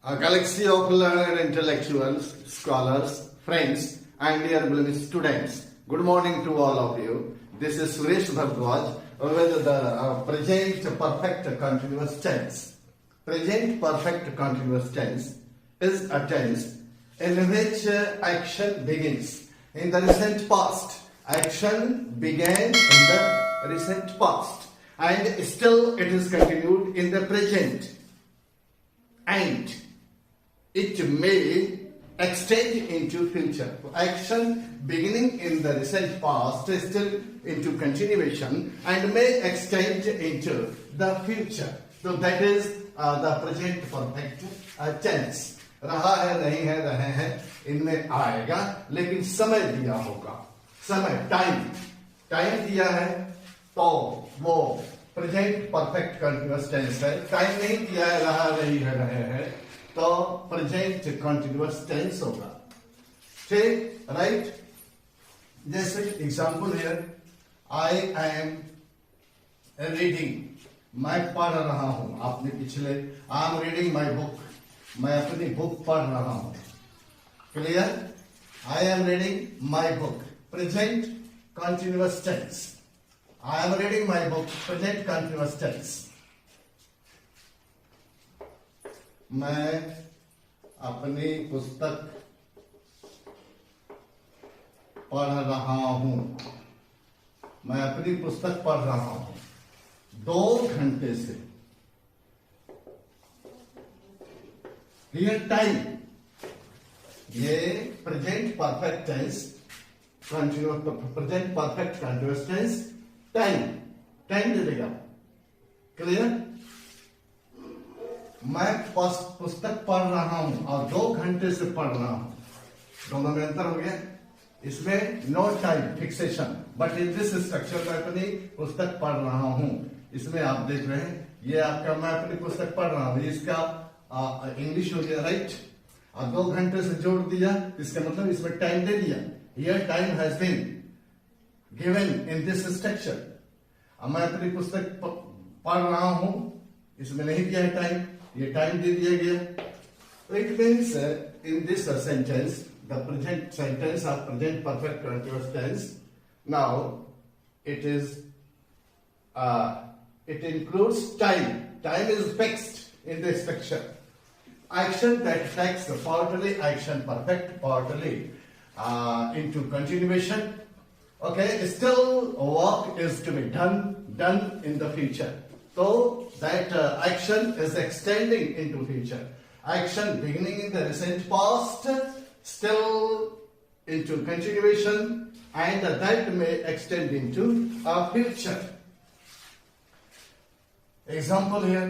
A galaxy of learned intellectuals, scholars, friends, and dear beloved students. Good morning to all of you. This is Suresh Bhardwaj with the present perfect continuous tense. Present perfect continuous tense is a tense in which action begins in the recent past. Action began in the recent past and still it is continued in the present. And it may extend into future. Action beginning in the recent past is still into continuation and may extend into the future. So that is the present perfect tense. रहा है नहीं है रहे हैं इनमें आएगा लेकिन समय दिया होगा. समय टाइम दिया है तो वो प्रेजेंट परफेक्ट कंटिन्यूअस टेंस है. टाइम नहीं दिया है रहा नहीं है रहे हैं तो प्रेजेंट कंटिन्यूअस टेंस होगा. ठीक, राइट. जैसे एग्जांपल है आई एम रीडिंग, मैं पढ़ रहा हूं. आपने पिछले I am reading my book, मैं अपनी बुक पढ़ रहा हूं. Clear. I am reading my book, present continuous tense. I am reading my book, present continuous tense. मैं अपनी पुस्तक पढ़ रहा हूं. मैं अपनी पुस्तक पढ़ रहा हूं 2 घंटे से. रियल टाइम, ये present perfect tense continuous, present perfect continuous tense. Time दे देगा. क्लियर. मैं पुस्तक पढ़ रहा हूं और 2 घंटे से पढ़ रहा हूं. दोनों में अंतर हो गया. इसमें no time fixation, but in this structure मैं अपनी पुस्तक पढ़ रहा हूं. इसमें आप देख रहे हैं ये आपका मैं अपनी पुस्तक पढ़ रहा हूं, इसका इंग्लिश हो गया. राइट. और 2 घंटे से जोड़ दिया, इसका मतलब इसमें टाइम दे दिया. Here time has been given in this structure. मैं अपनी पुस्तक पढ़ रहा हूं, इसमें नहीं दिया है टाइम, ये टाइम दे दिया गया. तो it means in this sentence the present sentence of present perfect continuous tense. Now it includes time. Time is fixed in this structure. Action that takes the partly action perfect partly into continuation. Okay, still work is to be done in the future. So that action is extending into future. Action beginning in the recent past, still into continuation, and that may extend into a future. Example here,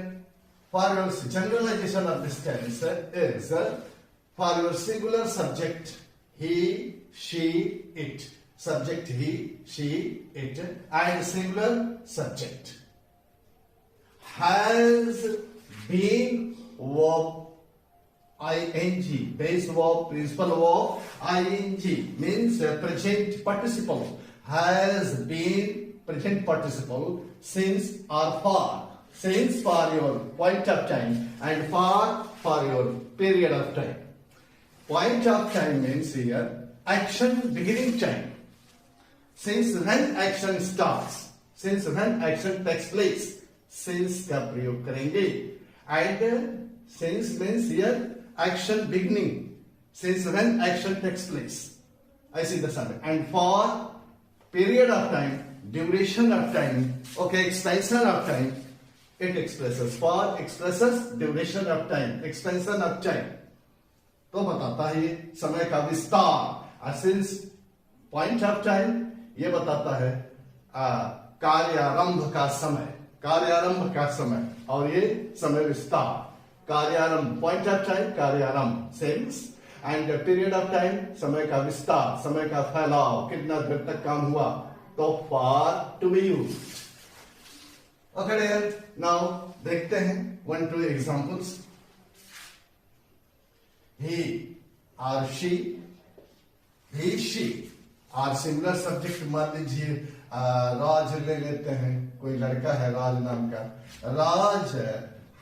for your generalization of this tense is for your singular subject he, she, it. Subject he, she, it, and singular subject has been verb ing, base verb, principal verb ing means present participle. Has been present participle since or for. Since for your point of time and for your period of time. Point of time means here action beginning time. Since when action starts, since when action takes place, since का प्रयोग करेंगे. And since means here action beginning, since when action takes place. I see the subject. And for period of time, duration of time, okay, extension of time, it expresses. For expresses duration of time, extension of time. तो बताता है ये समय का विस्तार. Since point of time ये बताता है कार्यारंभ का समय, कार्यारंभ का समय, और ये समय विस्तार. कार्यारंभ पॉइंट ऑफ टाइम, कार्यारंभ since, and period of time समय का विस्तार, समय का फैलाव, कितना देर तक काम हुआ. तो for to be used. Okay, now देखते हैं 1-2 एग्जांपल्स. ही और शी, ही शी और सिंगुलर सब्जेक्ट. मान लीजिए राज ले लेते हैं, कोई लड़का है राज नाम का. राज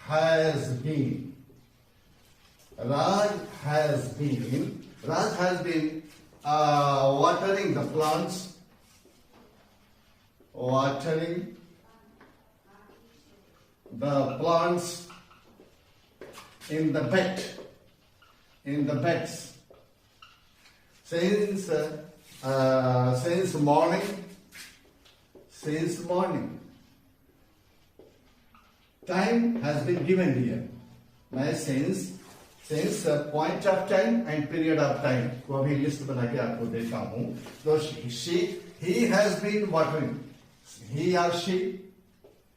has been Raj has been watering the plants. Watering the plants in the bed. In the beds. Since morning. Since morning. Time has been given here. मैं since point of time and period of time को अभी list बना के आपको देता हूँ. तो he has been watering. He or she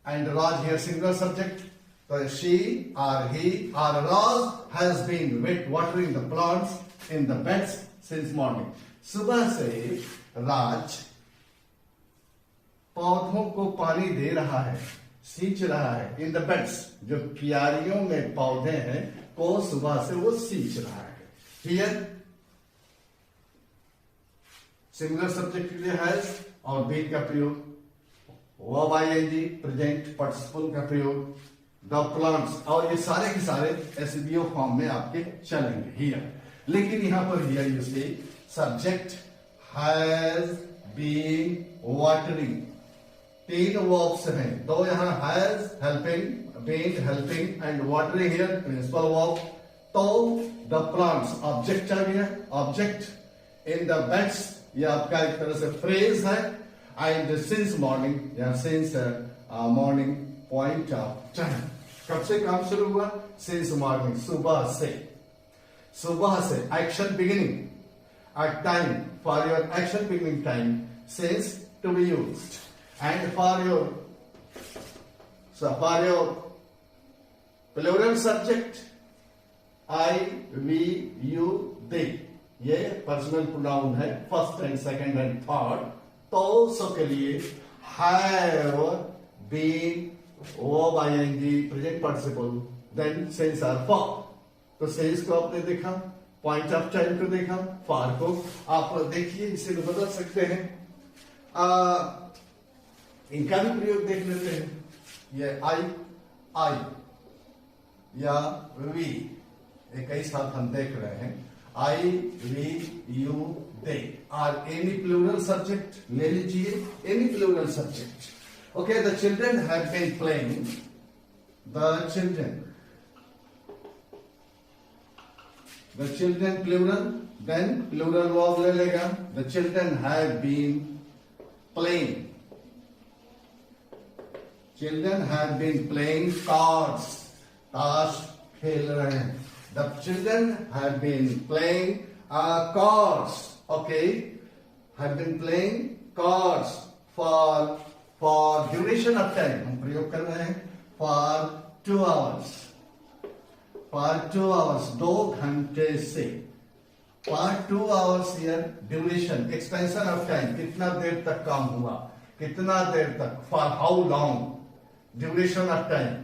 and Raj here singular subject. So she or he or Raj has been watering the plants in the beds since morning. सुबह से राज पौधों को पानी दे रहा है, सींच रहा है. इन द बेड्स, जो क्यारियों में पौधे हैं को सुबह से वो सींच रहा है. हियर सिंगुलर सब्जेक्ट के लिए हैज और बीन का प्रयोग, वर्ब आईएनजी प्रेजेंट पार्टिसिपल का प्रयोग, द प्लांट्स, और ये सारे के सारे एसबीओ फॉर्म में आपके चलेंगे हियर. लेकिन यहां पर here you see subject has been watering, तीन वर्ब्स हैं. तो यहाँ has helping, been helping and watering here principal verb. तो द प्लांट्स ऑब्जेक्ट आ गया. ऑब्जेक्ट इन द बेड्स ये आपका एक तरह से फ्रेज है. एंड सिंस मॉर्निंग, या since morning point of time. कब से काम शुरू हुआ? सिंस मॉर्निंग, सुबह से. सुबह से action beginning, a time for your action beginning time since to be used, and for your plural subject I, we, you, they, ये पर्सनल प्रोनाउन है first and second and third. तो सबके लिए have been, verb ing present participle, then since or for. तो since को आपने देखा, point of time को देखा, फार को आप देखिए, इसे तो बदल सकते हैं. इनका भी प्रयोग देख लेते हैं. ये आई या वी, एक ही साथ हम देख रहे हैं. I, we, you, they are any plural subject. ले लीजिए any plural subject. Okay, the children have been playing. The children plural, then plural verb ले लेगा. The children have been playing. Children have been playing cards. ताश खेल रहे हैं. The children have been playing cards. Okay, have been playing cards for duration of time. हम प्रयोग कर रहे हैं for 2 hours. For 2 hours, 2 घंटे से. For 2 hours here, duration, extension of time, कितना देर तक काम हुआ, कितना देर तक, for how long, duration of time,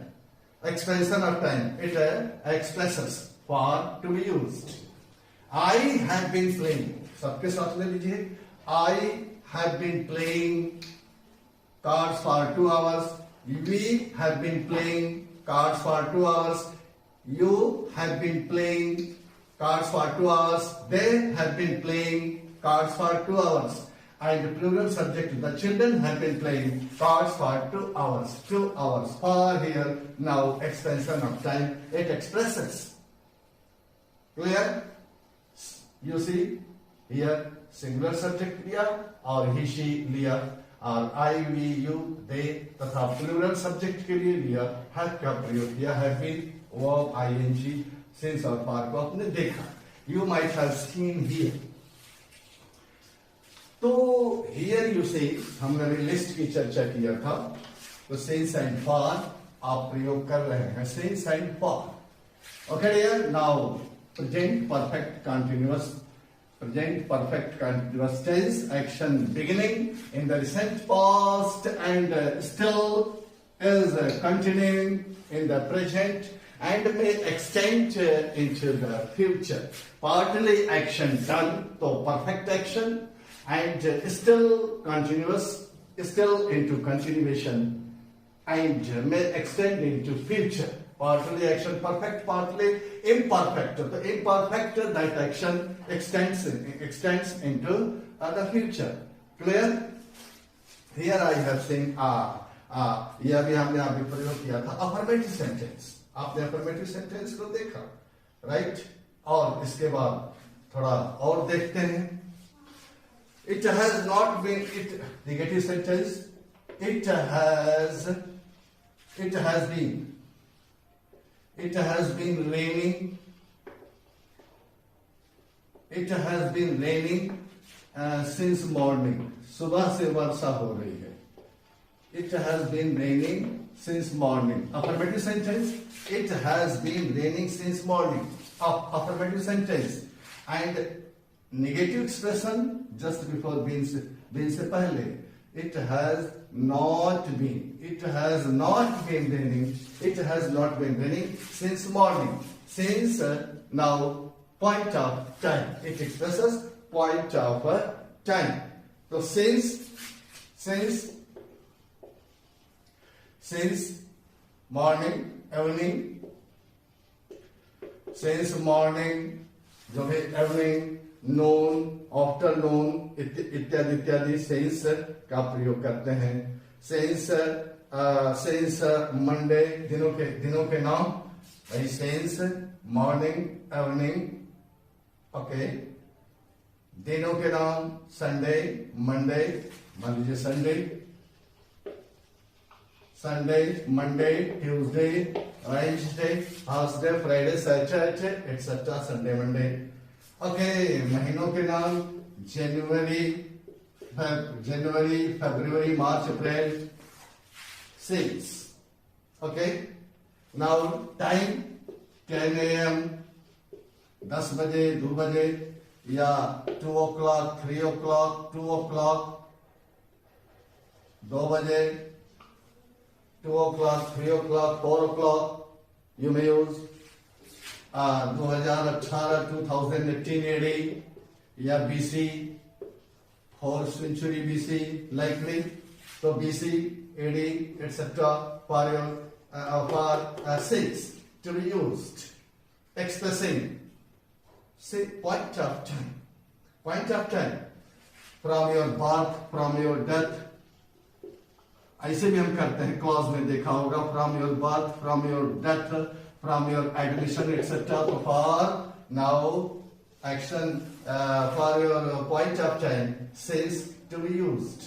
extension of time, it expresses for to be used. I have been playing, सबके साथ ले लीजिए. I have been playing cards for 2 hours. We have been playing cards for 2 hours. You have been playing cards for 2 hours. They have been playing cards for 2 hours. And the plural subject, the children have been playing cards for 2 hours. 2 hours. For here, now extension of time, it expresses. Clear? You see, here singular subject लिया और he, she लिया, और I, we, you, they तथा plural subject के लिए लिया have का प्रयोग किया. have been, verb ing, since और for को आपने देखा. You might have seen here. तो here you see, हमने लिस्ट की चर्चा किया था. तो since and for आप प्रयोग कर रहे हैं. since and for. Okay dear, now present perfect continuous tense, action beginning in the recent past and still is continuing in the present and may extend into the future. Partly action done, so perfect action, and still continuous, still into continuation, and may extend into future. partly action perfect, partly imperfect. So imperfect, that action extends into the future. Clear? Here I have seen ये अभी हमने अभी प्रयोग किया था affirmative sentence. आपने affirmative sentence को देखा, राइट? और इसके बाद थोड़ा और देखते हैं. It has not been, it negative sentence. It has been raining. It has been raining since morning. सुबह से वर्षा हो रही है. It has been raining since morning. Affirmative sentence. It has been raining since morning. Affirmative sentence. And negative expression just before being से पहले. It has not been. It has not been raining. It has not been raining since morning. Since now point of time. It expresses point of time. So since morning, evening, since morning, जो भी evening, noon, afternoon, इत्यादि इत्यादि since का प्रयोग करते हैं. Since Monday, दिनों के नाम, भाई since morning, evening, okay. दिनों के नाम Sunday, Monday, मान लीजिए Sunday, Monday, Tuesday, Wednesday, Thursday, Friday, Saturday, etc. Sunday, Monday. Okay, महीनों के नाम January, February, March, April, 6. Okay. Now time 10 a.m. 10 बजे, 2 बजे, या 2 o'clock, 3 o'clock, 2 o'clock, 2 बजे, 2 o'clock, 3 o'clock, 4 o'clock, you may use 2018 AD या BC, 4th century BC likely, so BC, AD, etc. for your for 6 to be used, expressing say point of time from your birth, from your death. ऐसे भी हम करते हैं, clause में देखा होगा, from your birth, from your death, from your admission etcetera. तो for now action for your point of time since to be used.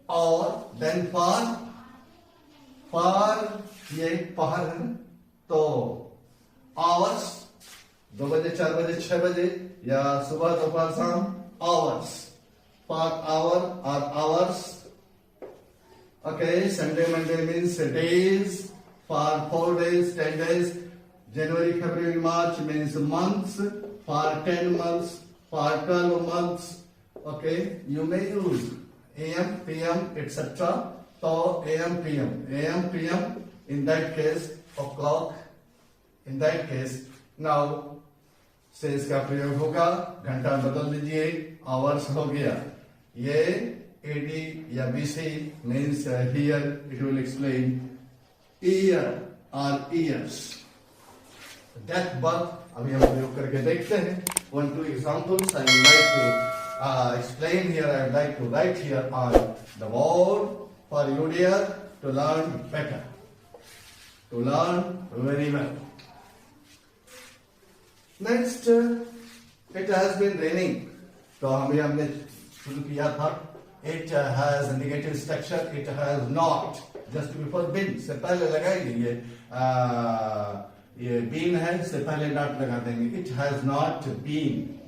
और देन फॉर ये पहर है तो आवर्स 2 बजे, 4 बजे, 6 बजे या सुबह, दोपहर, शाम. आवर्स फॉर आवर और hours. Okay, Sunday, Monday means days. For 4 days, 10 days. January, February, March means months. For 10 months, for 12 months. Okay, you may use AM, PM, etc. So AM, PM. In that case, o'clock. In that case, now sense का प्रयोग होगा. घंटा बदल दीजिए, hours हो गया. ये AD या BC means here it will explain year or years. Death, birth. अभी हम प्रयोग करके देखते हैं. 1-2 examples I would like to explain here. I would like to write here on the board for you dear to learn better, to learn very well. Next, it has been raining. तो हमने शुरू किया था. It has a negative structure. It has not. Just before been से पहले लगाएंगे. ये been है, से पहले not लगा देंगे. It has not been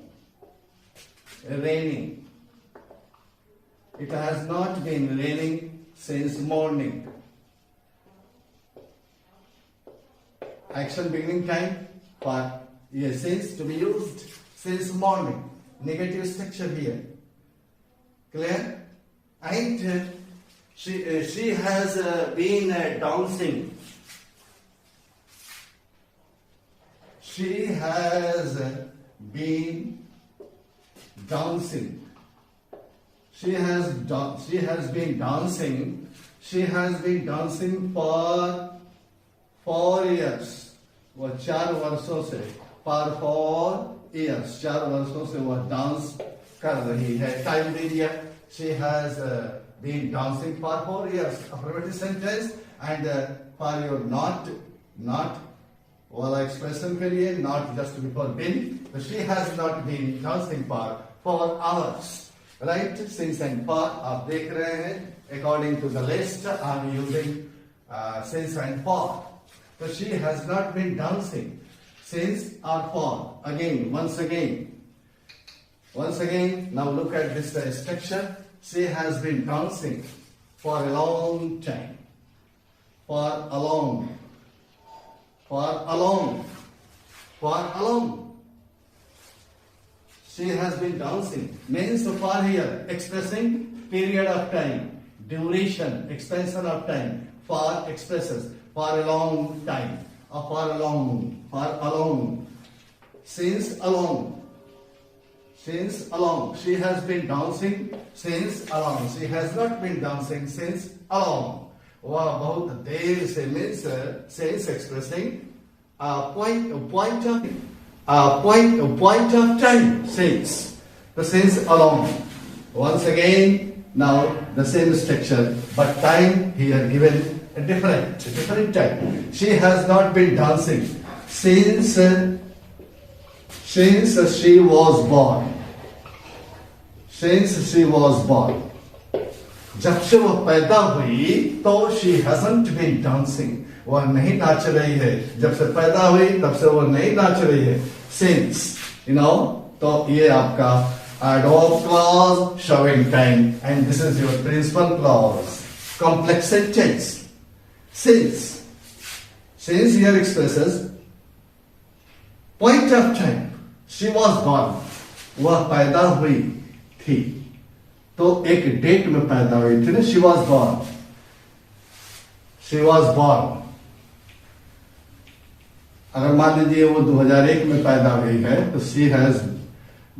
raining. It has not been raining since morning. Action beginning time for since to be used since morning. Negative structure here. Clear? And she has been dancing. She has been dancing. She has been dancing. She has been dancing for 4 years, वो 4 वर्षों से, for 4 years, 4 वर्षों से वो dance कर रही है. Time दे दिया. She has been dancing for 4 years. Affirmative sentence. And for your not वाला expression के लिए, not just before been. So she has not been dancing for 4 hours. Right? Since and for आप देख रहे हैं. According to the list, I am using since and for. So she has not been dancing since or for. Again, once again. Now look at this structure. She has been dancing for a long time. For a long. She has been dancing. Means for here, expressing period of time, duration, extension of time. For expresses for a long time, or for a long. Since along. She has been dancing since along. She has not been dancing since along. वह बहुत देर से means since expressing a point of time since. The since along. Once again, now the same structure, but time here given a different time. She has not been dancing since she was born. Since she was born. जब से वो पैदा हुई तो she hasn't been dancing. वह नहीं नाच रही है. जब से पैदा हुई तब से वो नहीं नाच रही है. Since, तो ये आपका adverb clause showing time, and this is your principal clause. Complex sentence. Since here expresses point of time. She was born. वह पैदा हुई थी. तो एक डेट में पैदा हुई थी ना. She was born. अगर मान लीजिए वो 2001 में पैदा हुई है तो she has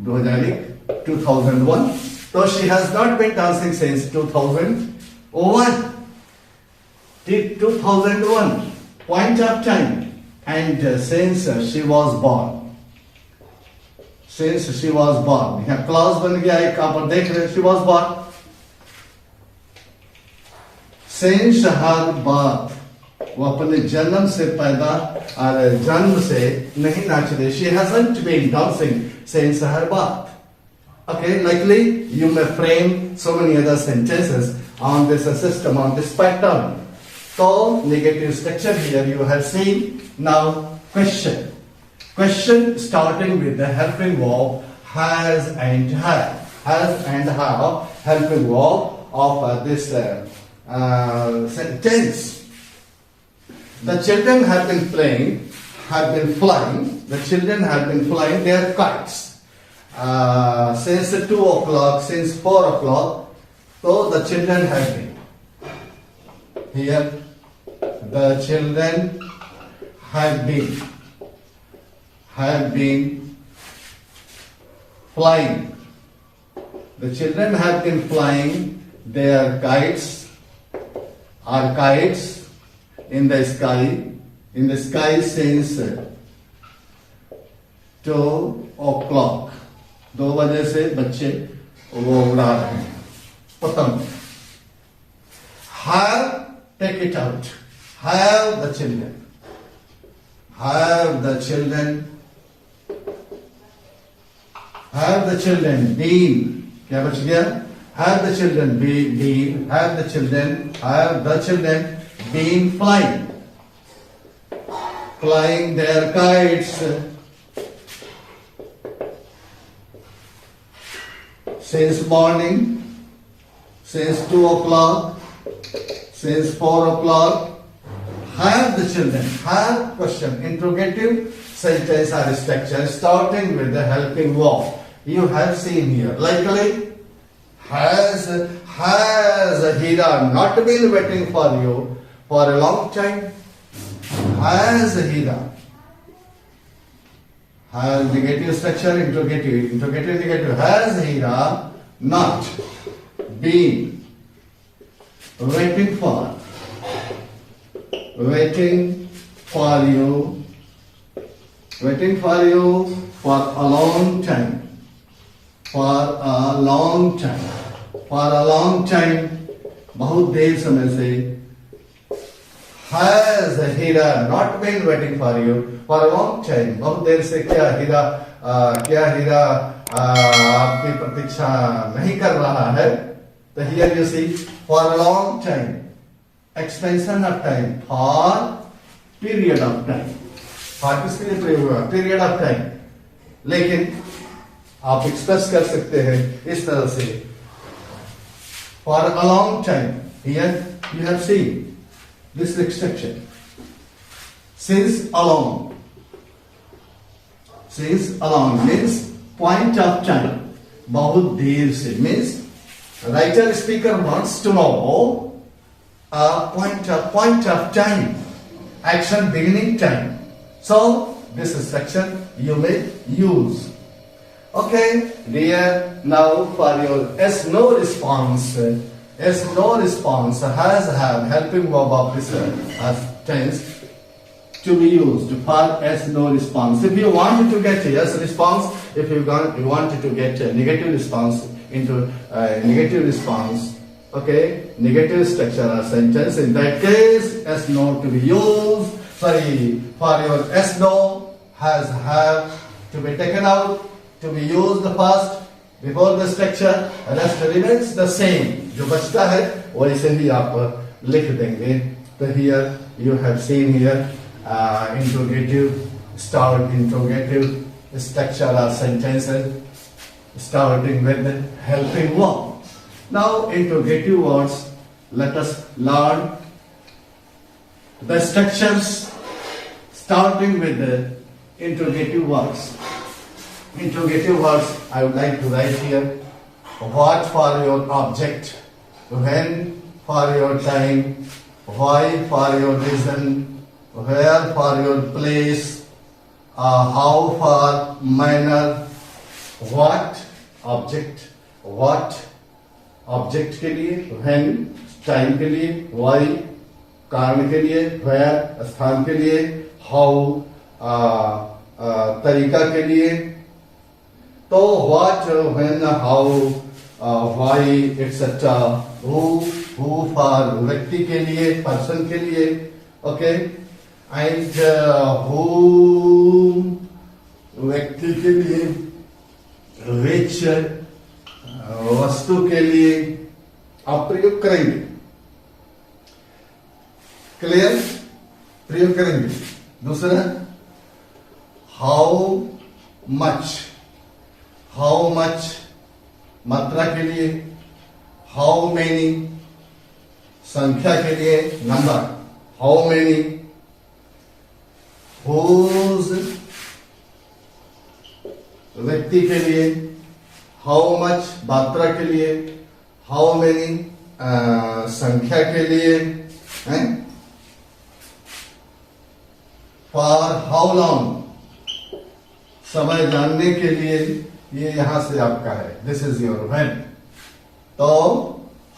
2001. So she has not been dancing since 2001. 2001 point of time, and since she was born. Since she was born. यहाँ क्लॉज बन गया. एक आप देख रहे हैं. She was born. Since her birth. वो अपने जन्म से पैदा और जन्म से नहीं नाच रही. She hasn't been dancing since her birth. Okay, likely you may frame so many other sentences on this system, on this pattern. So negative structure here you have seen. Now question. Question starting with the helping verb has and have. Has and have helping verb of this sentence. The children have been flying. The children have been flying their kites. Since 2 o'clock, since 4 o'clock, so the children have been. Here, the children have been flying. The children have been flying their kites, or kites in the sky since 2 o'clock. 2 बजे से बच्चे वो उड़ा रहे हैं पतंग. Have, take it out. Have the children been. क्या बच गया? Have the children been. Have the children been flying their kites since morning, since 2 o'clock, since 4 o'clock. Have the children. Have question. Interrogative sentence or structure starting with the helping verb. You have seen here. Likely, has Hira not been waiting for you for a long time? Has Hira. Has negative structure, interrogative, negative. Has Hira not been waiting for you, waiting for you for a long time, for a long time, for a long time, बहुत देर समय से, has Hira not been waiting for you for a long time, बहुत देर से क्या हीरा आपकी प्रतीक्षा नहीं कर रहा है? तो here you see for a long time, extension of time, for period of time, for किसके लिए प्रयोग हुआ? Period of time. लेकिन आप एक्सप्रेस कर सकते हैं इस तरह से, for a long time. Here you have seen this extension, since along. Since along means point of time, बहुत देर से means writer speaker wants to know a point of time, action beginning time. So this is section you may use. Okay, dear, now for your yes no response. Yes no response has have helping verb of this as tense to be used for yes no response. If you want to get yes response, if you want to get a negative response into negative response, okay, negative structure or sentence, in that case yes no to be used. Sorry, for your yes no has have to be taken out, to be used first before the structure, rest remains the same. जो बचता है वैसे ही आप लिख देंगे. तो here you have seen here interrogative, start interrogative structure or sentences starting with helping verb. Now interrogative words, let us learn the structures starting with the interrogative words. Interrogative words I would like to write here. What for your object, when for your time, why for your reason, where for your place, how for manner, what object के लिए, when time के लिए, why कारण के लिए, where स्थान के लिए, how तरीका के लिए. तो what, when, how, why, etc. Who for व्यक्ति के लिए, person के लिए, okay, and who व्यक्ति के लिए, which वस्तु के लिए आप प्रयोग करेंगे. क्लियर? प्रयोग करेंगे. दूसरा how much मात्रा के लिए, how many संख्या के लिए, नंबर, how many, whose व्यक्ति के लिए, how much मात्रा के लिए, how many संख्या के लिए, for how long समय जानने के लिए. ये यहां से आपका है, दिस इज योर when. तो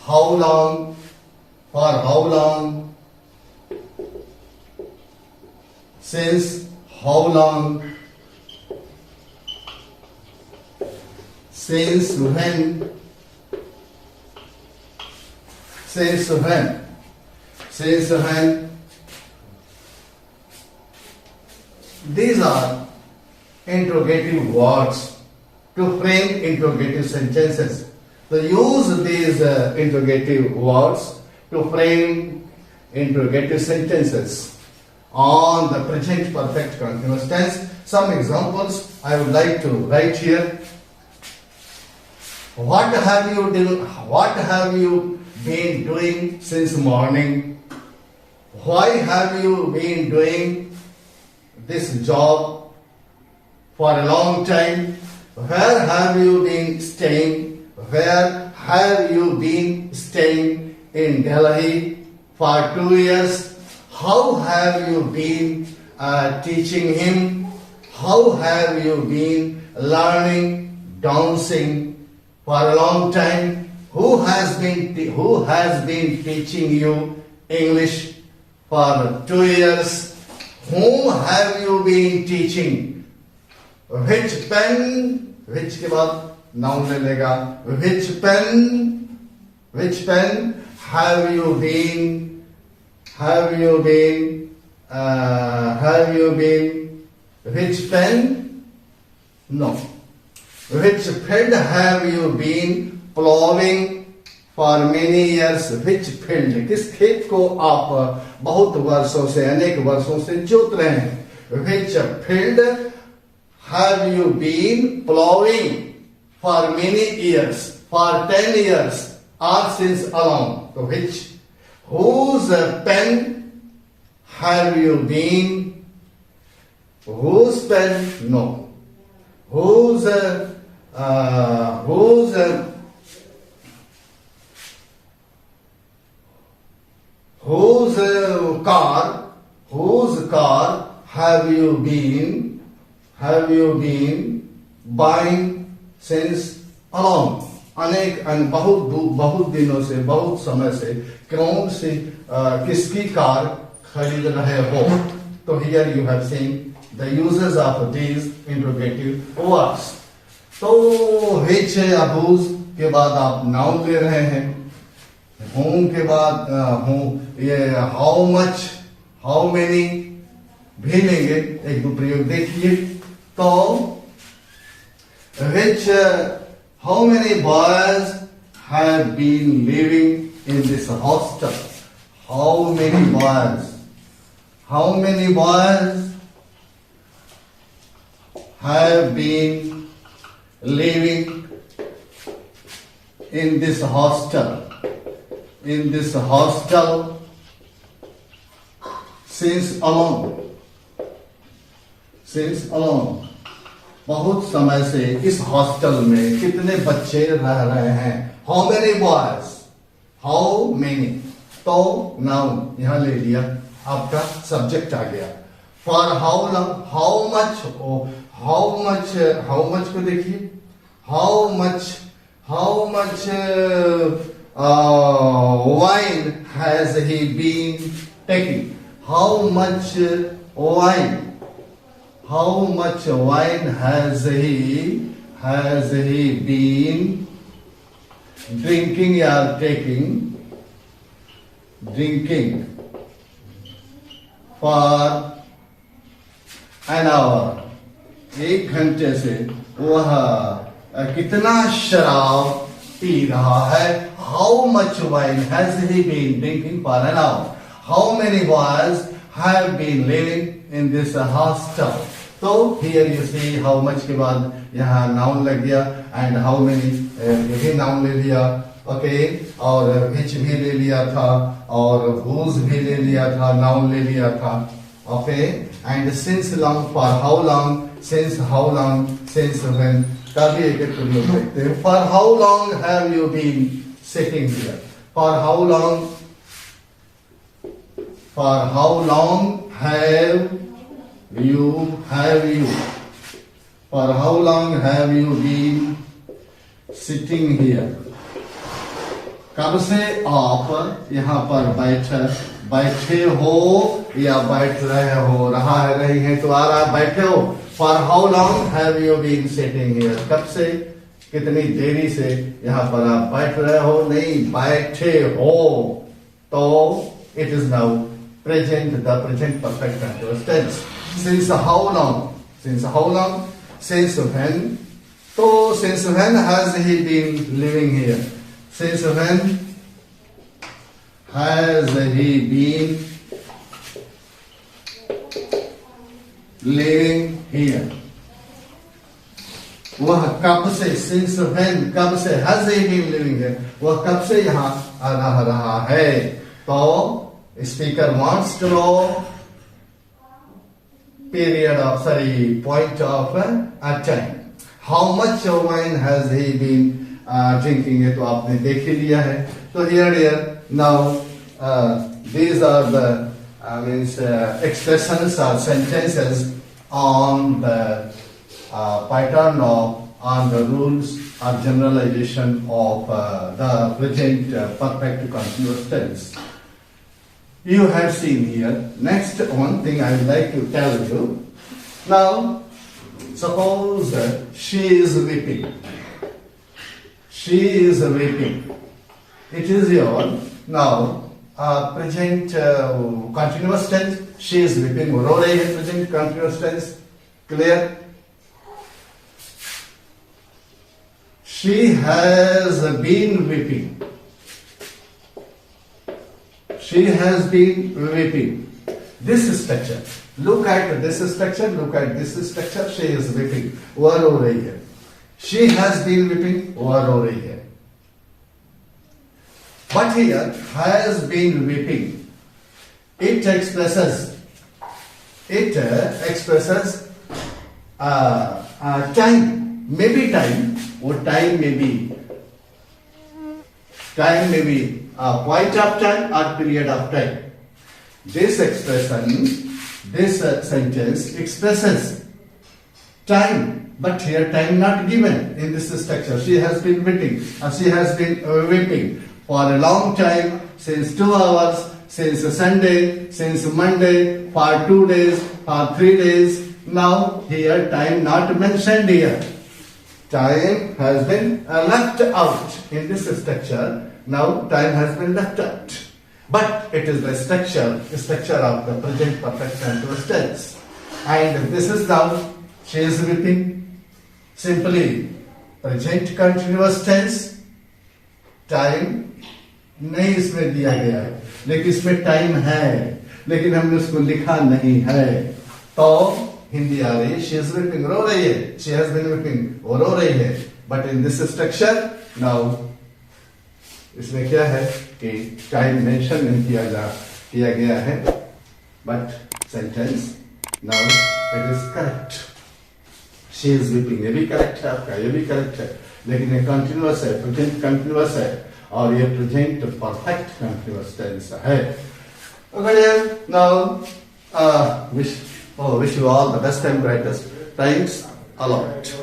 how long, for how long, since how long, since when, since when. These are interrogative words to frame interrogative sentences. So use these interrogative words to frame interrogative sentences on the present perfect continuous tense. Some examples I would like to write here. What have you been doing since morning? Why have you been doing this job for a long time? Where have you been staying? Where have you been staying in Delhi for 2 years? How have you been teaching him? How have you been learning dancing for a long time? Who has been teaching you English for 2 years? Whom have you been teaching? Which pen? Which के बाद noun ले लेगा. Which pen? Which pen have you been? Have you been? Have you been? Which pen? No. Which field have you been plowing for many years? Which field? किस खेत को आप बहुत वर्षों से अनेक वर्षों से जोत रहे हैं? Which field have you been plowing for many years? For 10 years or since along? So which? Whose pen have you been? Whose pen? No. Whose car have you been buying since along? अनेक बहुत दिनों से बहुत समय से कौन सी किसकी car खरीद रहे हो? तो here you have seen the uses of these interrogative words. तो which या whose के बाद आप noun ले रहे हैं. whom के बाद ये how much, how many भी लेंगे. एक दो प्रयोग देखिए. तो which how many boys have been living in this hostel? How many boys? How many boys have been living in this hostel? In this hostel since along. Since along. बहुत समय से इस हॉस्टल में कितने बच्चे रह रहे हैं? How many boys? How many? तो नाउन यहां ले लिया, आपका सब्जेक्ट आ गया. For how long? How much? How much को देखिए. How much wine has he been taking? How much wine? How much wine has he been drinking या taking? Drinking for an hour. एक घंटे से वह कितना शराब पी रहा है? How much wine has he been drinking for an hour? How many boys have been living in this hostel? तो here you see how much के बाद यहाँ noun लग गया and how many ये भी noun ले लिया. ओके, और which भी ले लिया था और whose भी ले लिया था, noun ले लिया था. Okay, and since long, for how long, since how long, since when का भी एक प्रयोग देखते हैं. For how long have you been sitting here? For how long have you for how long have you been sitting here? कब से आप यहाँ पर बैठे हो या बैठ रहे हो? रही है तो आ रहा बैठे हो. For how long have you been sitting here? कब से, कितनी देरी से यहाँ पर आप बैठ रहे हो? नहीं, बैठे हो. तो it is now present, the present perfect continuous tense. Since how long? Since how long? Since when? So since when has he been living here? Since when has he been living here? वह कब से, since when, कब से, has he been living here? वह कब से यहाँ आ रहा है? तो speaker wants to know point of time. How much wine has he been drinking? ये तो आपने देख ही लिया है. तो here now these are the expressions or sentences on the pattern of, on the rules or generalization of the present perfect continuous tense. you have seen here. Next one thing I would like to tell you. Now, suppose she is weeping. She is weeping. It is your now present continuous tense. She is weeping. रो रही है present continuous tense. Clear? She has been weeping. She has been weeping. This structure. Look at this structure. Look at this structure. She is weeping. वह रो रही है. She has been weeping. वह रो रही है. But here has been weeping. It expresses time. Maybe time. Or time may be a point of time or period of time. This expression, this sentence expresses time, but here time not given in this structure. She has been weeping, she has been weeping for a long time, since 2 hours, since Sunday, since Monday, for 2 days, for 3 days. Now here time not mentioned here. Time has been left out in this structure. Now time has been left out. But it is the structure of the present perfect continuous tense. And this is now, she is weeping. Simply present continuous tense. Time नहीं इसमें दिया गया है, लेकिन इसमें time है, लेकिन हमने उसको लिखा नहीं है. तो हिंदी आ रही है, she is weeping, रो रही है, she has been weeping, वो रो रही है. But in this structure, now इसमें क्या है कि टाइम मेंशन नहीं किया गया है. But sentence now it is correct. She is weeping, ये भी करेक्ट है आपका, ये भी करेक्ट है, लेकिन ये कंटिन्यूअस है, प्रेजेंट कंटिन्यूअस है, और ये प्रेजेंट परफेक्ट कंटिन्यूअस टेंस है. Okay, now wish you all the best and brightest. Thanks a lot.